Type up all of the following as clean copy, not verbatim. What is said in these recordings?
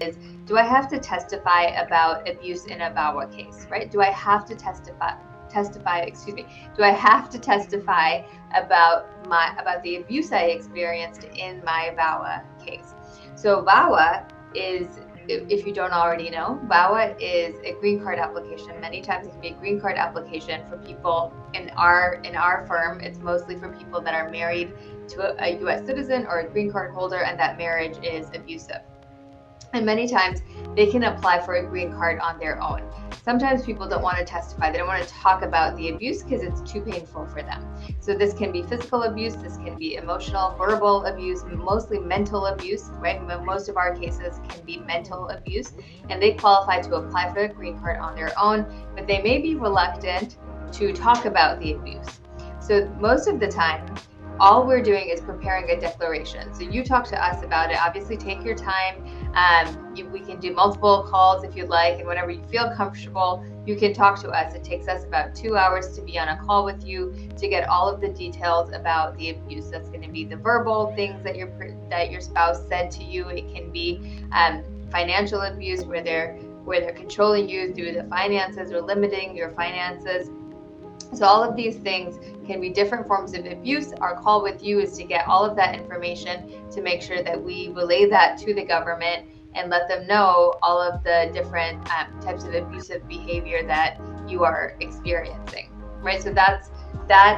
is, do I have to testify about abuse in a VAWA case, right? Do I have to do I have to testify about the abuse I experienced in my VAWA case? So VAWA is, if you don't already know, VAWA is a green card application. Many times it can be a green card application for people in our firm. It's mostly for people that are married to a U.S. citizen or a green card holder, and that marriage is abusive. And many times they can apply for a green card on their own. Sometimes people don't want to testify. They don't want to talk about the abuse because it's too painful for them. So this can be physical abuse, this can be emotional, verbal abuse, mostly mental abuse, right? Most of our cases can be mental abuse, and they qualify to apply for a green card on their own, but they may be reluctant to talk about the abuse. So most of the time, all we're doing is preparing a declaration. So you talk to us about it. Obviously, take your time. We can do multiple calls if you'd like, and whenever you feel comfortable, you can talk to us. It takes us about 2 hours to be on a call with you to get all of the details about the abuse. That's going to be the verbal things that your spouse said to you. It can be financial abuse where they're controlling you through the finances or limiting your finances. So all of these things can be different forms of abuse. Our call with you is to get all of that information to make sure that we relay that to the government and let them know all of the different types of abusive behavior that you are experiencing, right? So that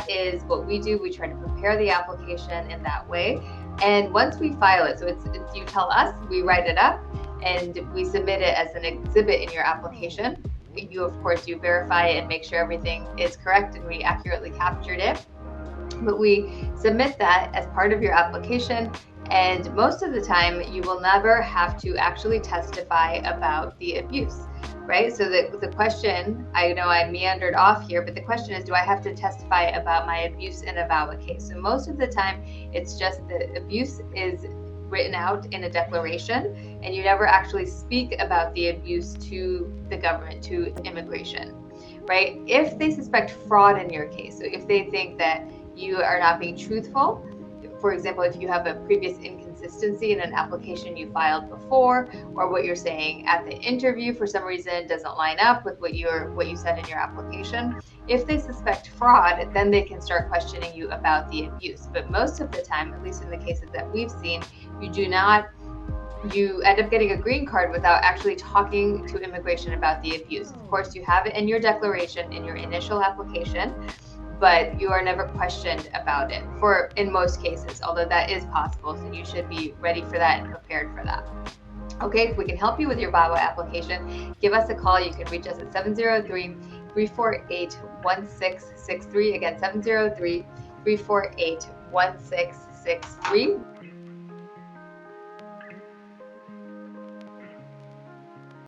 is what we do. We try to prepare the application in that way. And once we file it, so it's you tell us, we write it up, and we submit it as an exhibit in your application. You, of course, you verify it and make sure everything is correct and we accurately captured it. But we submit that as part of your application, and most of the time you will never have to actually testify about the abuse, right? So the question, I know I meandered off here, but the question is, do I have to testify about my abuse in a VAWA case? So most of the time it's just the abuse is written out in a declaration, and you never actually speak about the abuse to the government, to immigration, right? If they suspect fraud in your case, so if they think that you are not being truthful, for example, if you have a previous inconsistency in an application you filed before, or what you're saying at the interview for some reason doesn't line up with what you said in your application, if they suspect fraud, then they can start questioning you about the abuse. But most of the time, at least in the cases that we've seen, you end up getting a green card without actually talking to immigration about the abuse. Of course, you have it in your declaration, in your initial application, but you are never questioned about it in most cases, although that is possible. So you should be ready for that and prepared for that. Okay, if we can help you with your VAWA application, give us a call. You can reach us at 703-348-1663. Again, 703-348-1663.